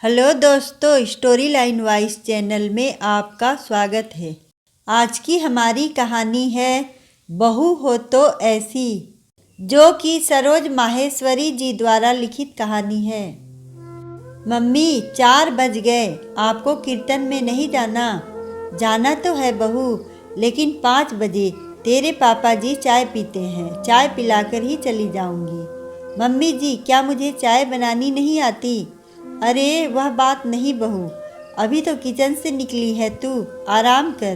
Hello दोस्तों, story line wise channel में आपका स्वागत है। आज की हमारी कहानी है बहू हो तो ऐसी, जो कि सरोज माहेश्वरी जी द्वारा लिखित कहानी है। मम्मी 4 बज गए, आपको कीर्तन में नहीं जाना? जाना तो है बहू, लेकिन 5 बजे तेरे पापा जी चाय पीते हैं, चाय पिलाकर ही चली जाऊंगी। मम्मी जी, क्या मुझे चाय बनानी नहीं आती? अरे वह बात नहीं बहू, अभी तो किचन से निकली है तू, आराम कर।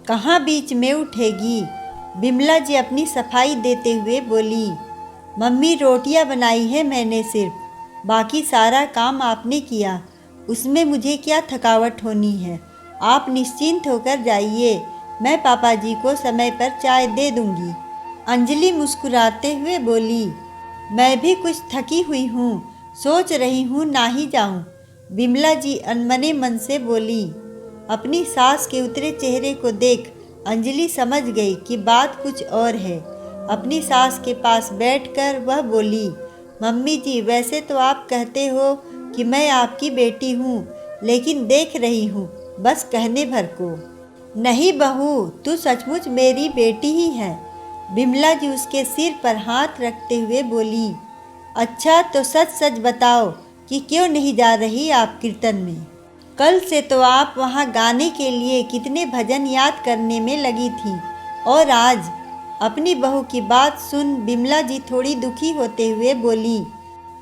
कहाँ बीच में उठेगी? बिमला जी अपनी सफाई देते हुए बोली। मम्मी रोटियां बनाई है मैंने सिर्फ, बाकी सारा काम आपने किया, उसमें मुझे क्या थकावट होनी है। आप निश्चिंत होकर जाइए, मैं पापा जी को समय पर चाय दे दूंगी। अंजलि मुस्कुराते हुए बोली। मैं भी कुछ थकी हुई हूँ, सोच रही हूँ ना ही जाऊँ। बिमला जी अनमने मन से बोली। अपनी सास के उतरे चेहरे को देख अंजलि समझ गई कि बात कुछ और है। अपनी सास के पास बैठकर वह बोली, मम्मी जी वैसे तो आप कहते हो कि मैं आपकी बेटी हूँ, लेकिन देख रही हूँ बस कहने भर को। नहीं बहू, तू सचमुच मेरी बेटी ही है। बिमला जी उसके सिर पर हाथ रखते हुए बोली। अच्छा तो सच सच बताओ कि क्यों नहीं जा रही आप कीर्तन में? कल से तो आप वहाँ गाने के लिए कितने भजन याद करने में लगी थी, और आज? अपनी बहू की बात सुन बिमला जी थोड़ी दुखी होते हुए बोली।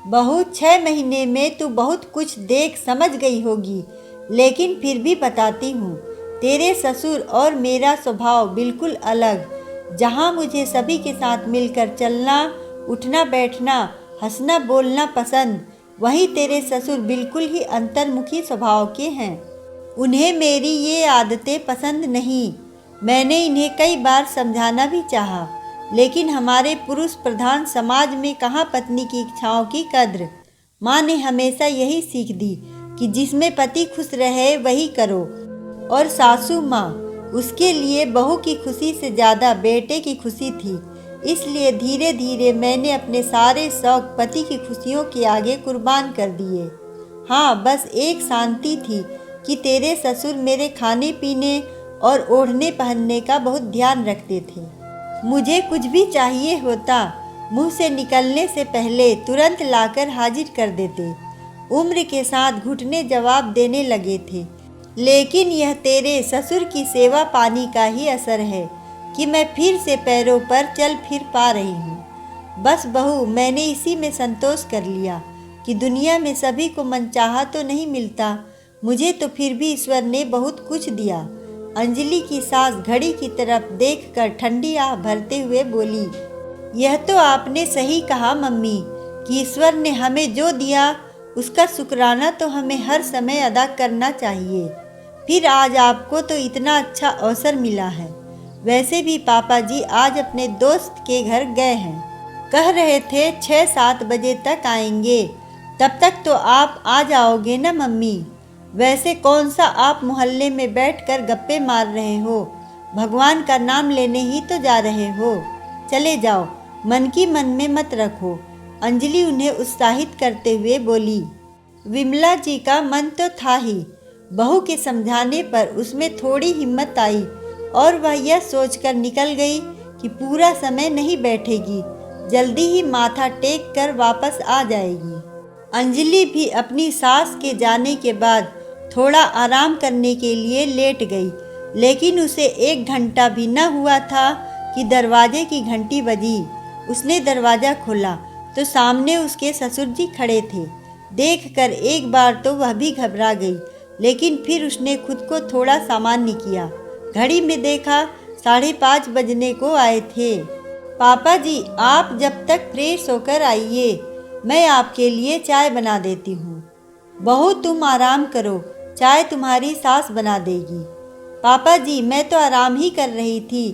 बहू 6 महीने में तू बहुत कुछ देख समझ गई होगी, लेकिन फिर भी बताती हूँ, तेरे ससुर और मेरा स्वभाव बिल्कुल अलग। जहाँ मुझे सभी के साथ मिलकर चलना, उठना बैठना, हंसना बोलना पसंद, वहीं तेरे ससुर बिल्कुल ही अंतर्मुखी स्वभाव के हैं। उन्हें मेरी ये आदतें पसंद नहीं। मैंने इन्हें कई बार समझाना भी चाहा, लेकिन हमारे पुरुष प्रधान समाज में कहाँ पत्नी की इच्छाओं की कद्र। माँ ने हमेशा यही सीख दी कि जिसमें पति खुश रहे वही करो, और सासू माँ, उसके लिए बहू की खुशी से ज़्यादा बेटे की खुशी थी। इसलिए धीरे धीरे मैंने अपने सारे शौक पति की खुशियों के आगे कुर्बान कर दिए। हाँ, बस एक शांति थी कि तेरे ससुर मेरे खाने पीने और ओढ़ने पहनने का बहुत ध्यान रखते थे। मुझे कुछ भी चाहिए होता, मुंह से निकलने से पहले तुरंत लाकर हाजिर कर देते। उम्र के साथ घुटने जवाब देने लगे थे, लेकिन यह तेरे ससुर की सेवा पानी का ही असर है कि मैं फिर से पैरों पर चल फिर पा रही हूँ। बस बहू, मैंने इसी में संतोष कर लिया कि दुनिया में सभी को मनचाहा तो नहीं मिलता, मुझे तो फिर भी ईश्वर ने बहुत कुछ दिया। अंजलि की सास घड़ी की तरफ देखकर ठंडी आह भरते हुए बोली। यह तो आपने सही कहा मम्मी, कि ईश्वर ने हमें जो दिया उसका शुक्राना तो हमें हर समय अदा करना चाहिए। फिर आज आपको तो इतना अच्छा अवसर मिला है। वैसे भी पापा जी आज अपने दोस्त के घर गए हैं, कह रहे थे 6-7 बजे तक आएंगे, तब तक तो आप आ जाओगे ना मम्मी? वैसे कौन सा आप मोहल्ले में बैठकर गप्पे मार रहे हो, भगवान का नाम लेने ही तो जा रहे हो। चले जाओ, मन की मन में मत रखो। अंजलि उन्हें उत्साहित करते हुए बोली। विमला जी का मन तो था ही, बहू के समझाने पर उसमें थोड़ी हिम्मत आई और वह यह सोचकर निकल गई कि पूरा समय नहीं बैठेगी, जल्दी ही माथा टेक कर वापस आ जाएगी। अंजलि भी अपनी सास के जाने के बाद थोड़ा आराम करने के लिए लेट गई, लेकिन उसे 1 घंटा भी न हुआ था कि दरवाजे की घंटी बजी। उसने दरवाज़ा खोला तो सामने उसके ससुर जी खड़े थे। देखकर एक बार तो वह भी घबरा गई, लेकिन फिर उसने खुद को थोड़ा सामान्य किया। घड़ी में देखा 5:30 बजने को आए थे। पापा जी, आप जब तक फ्रेश होकर आइए, मैं आपके लिए चाय बना देती हूँ। बहू तुम आराम करो, चाय तुम्हारी सास बना देगी। पापा जी, मैं तो आराम ही कर रही थी,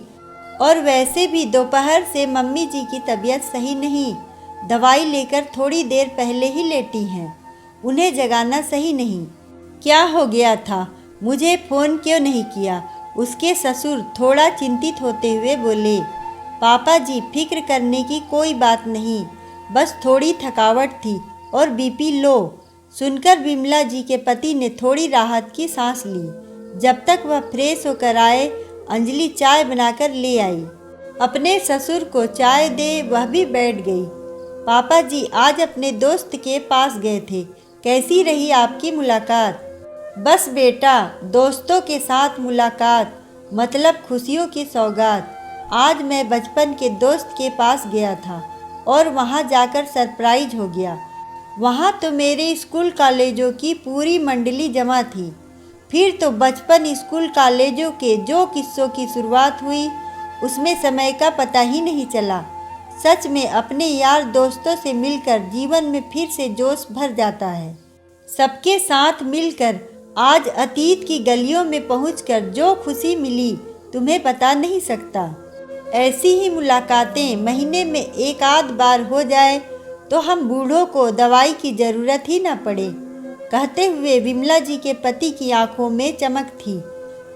और वैसे भी दोपहर से मम्मी जी की तबीयत सही नहीं, दवाई लेकर थोड़ी देर पहले ही लेटी हैं, उन्हें जगाना सही नहीं। क्या हो गया था, मुझे फ़ोन क्यों नहीं किया? उसके ससुर थोड़ा चिंतित होते हुए बोले। पापा जी, फिक्र करने की कोई बात नहीं, बस थोड़ी थकावट थी और बीपी लो। सुनकर विमला जी के पति ने थोड़ी राहत की सांस ली। जब तक वह फ्रेश होकर आए, अंजलि चाय बनाकर ले आई। अपने ससुर को चाय दे वह भी बैठ गई। पापा जी आज अपने दोस्त के पास गए थे, कैसी रही आपकी मुलाकात? बस बेटा, दोस्तों के साथ मुलाकात मतलब खुशियों की सौगात। आज मैं बचपन के दोस्त के पास गया था और वहाँ जाकर सरप्राइज हो गया। वहाँ तो मेरे स्कूल कॉलेजों की पूरी मंडली जमा थी। फिर तो बचपन स्कूल कॉलेजों के जो किस्सों की शुरुआत हुई उसमें समय का पता ही नहीं चला। सच में अपने यार दोस्तों से मिलकर जीवन में फिर से जोश भर जाता है। सबके साथ मिलकर आज अतीत की गलियों में पहुंचकर जो खुशी मिली तुम्हें बता नहीं सकता। ऐसी ही मुलाकातें महीने में एक आध बार हो जाए तो हम बूढ़ों को दवाई की ज़रूरत ही न पड़े। कहते हुए विमला जी के पति की आंखों में चमक थी।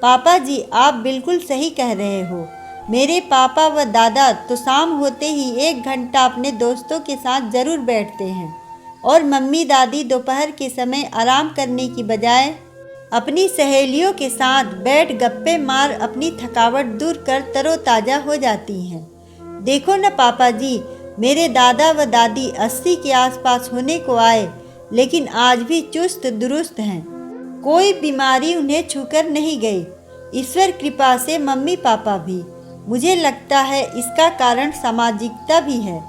पापा जी आप बिल्कुल सही कह रहे हो। मेरे पापा व दादा तो शाम होते ही 1 घंटा अपने दोस्तों के साथ ज़रूर बैठते हैं और मम्मी दादी दोपहर के समय आराम करने की बजाय अपनी सहेलियों के साथ बैठ गप्पे मार अपनी थकावट दूर कर तरोताज़ा हो जाती हैं। देखो न पापा जी, मेरे दादा व दादी 80 के आसपास होने को आए लेकिन आज भी चुस्त दुरुस्त हैं। कोई बीमारी उन्हें छूकर नहीं गई। ईश्वर कृपा से मम्मी पापा भी। मुझे लगता है इसका कारण सामाजिकता भी है।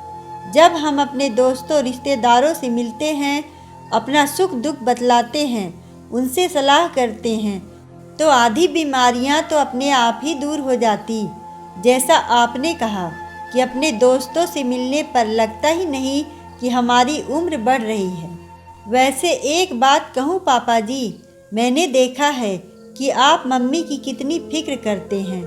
जब हम अपने दोस्तों रिश्तेदारों से मिलते हैं, अपना सुख दुख बतलाते हैं, उनसे सलाह करते हैं तो आधी बीमारियां तो अपने आप ही दूर हो जाती। जैसा आपने कहा कि अपने दोस्तों से मिलने पर लगता ही नहीं कि हमारी उम्र बढ़ रही है। वैसे एक बात कहूँ पापा जी, मैंने देखा है कि आप मम्मी की कितनी फिक्र करते हैं।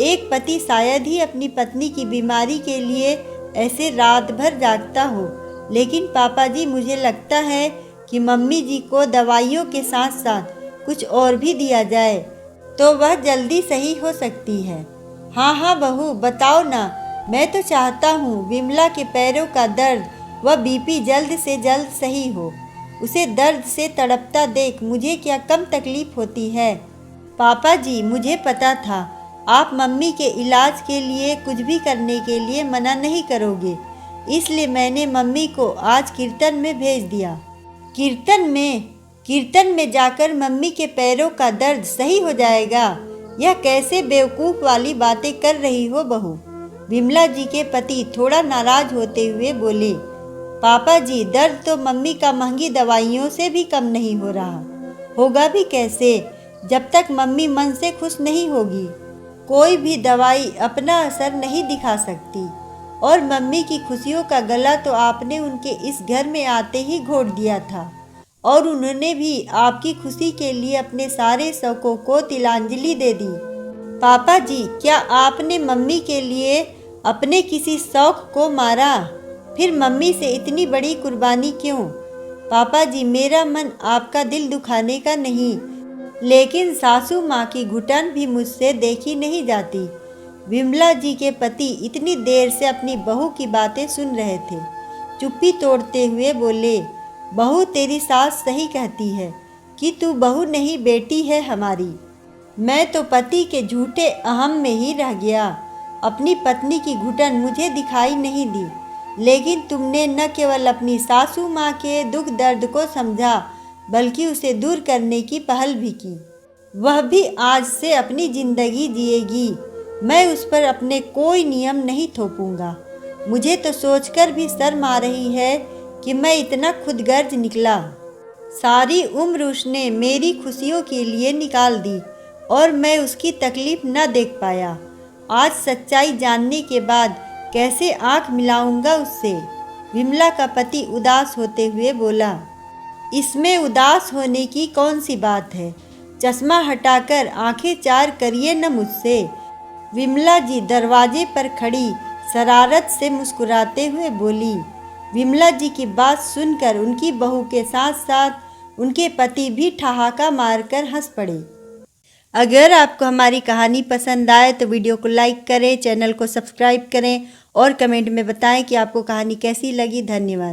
एक पति शायद ही अपनी पत्नी की बीमारी के लिए ऐसे रात भर जागता हो, लेकिन पापा जी मुझे लगता है कि मम्मी जी को दवाइयों के साथ साथ कुछ और भी दिया जाए तो वह जल्दी सही हो सकती है। हाँ हाँ बहू बताओ ना, मैं तो चाहता हूँ विमला के पैरों का दर्द व बीपी जल्द से जल्द सही हो। उसे दर्द से तड़पता देख मुझे क्या कम तकलीफ होती है। पापा जी मुझे पता था आप मम्मी के इलाज के लिए कुछ भी करने के लिए मना नहीं करोगे, इसलिए मैंने मम्मी को आज कीर्तन में भेज दिया। कीर्तन में जाकर मम्मी के पैरों का दर्द सही हो जाएगा? यह कैसे बेवकूफ़ वाली बातें कर रही हो बहू? विमला जी के पति थोड़ा नाराज होते हुए बोले, पापा जी दर्द तो मम्मी का महंगी दवाइयों से भी कम नहीं हो रहा। होगा भी कैसे जब तक मम्मी मन से खुश नहीं होगी। कोई भी दवाई अपना असर नहीं दिखा सकती और मम्मी की खुशियों का गला तो आपने उनके इस घर में आते ही घोट दिया था और उन्होंने भी आपकी खुशी के लिए अपने सारे शौकों को तिलांजलि दे दी। पापा जी क्या आपने मम्मी के लिए अपने किसी शौक को मारा? फिर मम्मी से इतनी बड़ी कुर्बानी क्यों? पापा जी मेरा मन आपका दिल दुखाने का नहीं, लेकिन सासू माँ की घुटन भी मुझसे देखी नहीं जाती। विमला जी के पति इतनी देर से अपनी बहू की बातें सुन रहे थे। चुप्पी तोड़ते हुए बोले, बहू तेरी सास सही कहती है कि तू बहू नहीं बेटी है हमारी। मैं तो पति के झूठे अहम में ही रह गया। अपनी पत्नी की घुटन मुझे दिखाई नहीं दी, लेकिन तुमने न केवल अपनी सासू माँ के दुख दर्द को समझा बल्कि उसे दूर करने की पहल भी की। वह भी आज से अपनी जिंदगी जिएगी। मैं उस पर अपने कोई नियम नहीं थोपूंगा। मुझे तो सोचकर भी शर्म आ रही है कि मैं इतना खुदगर्ज निकला। सारी उम्र उसने मेरी खुशियों के लिए निकाल दी और मैं उसकी तकलीफ न देख पाया। आज सच्चाई जानने के बाद कैसे आंख मिलाऊंगा उससे? विमला का पति उदास होते हुए बोला, इसमें उदास होने की कौन सी बात है? चश्मा हटाकर आंखें चार करिए न मुझसे। विमला जी दरवाजे पर खड़ी शरारत से मुस्कुराते हुए बोली। विमला जी की बात सुनकर उनकी बहू के साथ साथ उनके पति भी ठहाका मारकर हंस पड़े। अगर आपको हमारी कहानी पसंद आए तो वीडियो को लाइक करें, चैनल को सब्सक्राइब करें और कमेंट में बताएं कि आपको कहानी कैसी लगी। धन्यवाद।